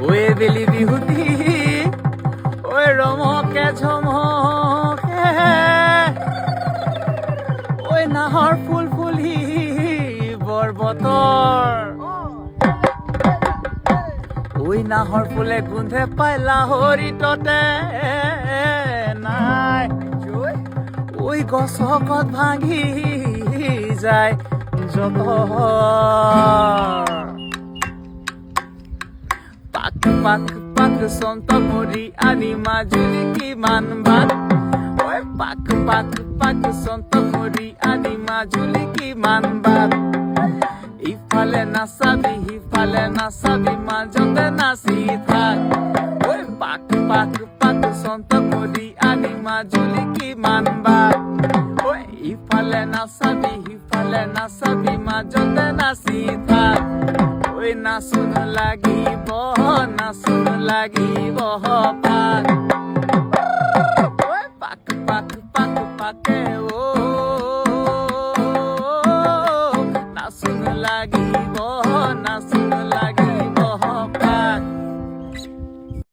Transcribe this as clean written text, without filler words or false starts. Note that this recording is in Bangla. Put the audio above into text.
ঐ বেলি বিহুতি ঐ ৰমকে ঝমকে ঐ নাহৰ ফুল ফুলি বৰ বতৰ ঐ নাহৰ ফুলে গোন্ধে পাই লাহৰি ততে নাই ঐ গছকত ভাঙি যায় যত পাক পাক পাক সন্ত মৰি আনি মাজুলী কিমান বাট ঐ পাক পাক পাক সন্ত মৰি আনি মাজুলী কিমান বাট ইফালে নাচাবি সিফালে নাচাবি মাজতে নাচি থাক ঐ পাক পাক পাক সন্ত মৰি আনি মাজুলী কিমান বাট ঐ ইফালে নাচাবি সিফালে নাচাবি মাজতে নাচি থাক ঐ নাচোন লাগিব পাক ঐ পাক পাক পাক পাকে নাচোন লাগিব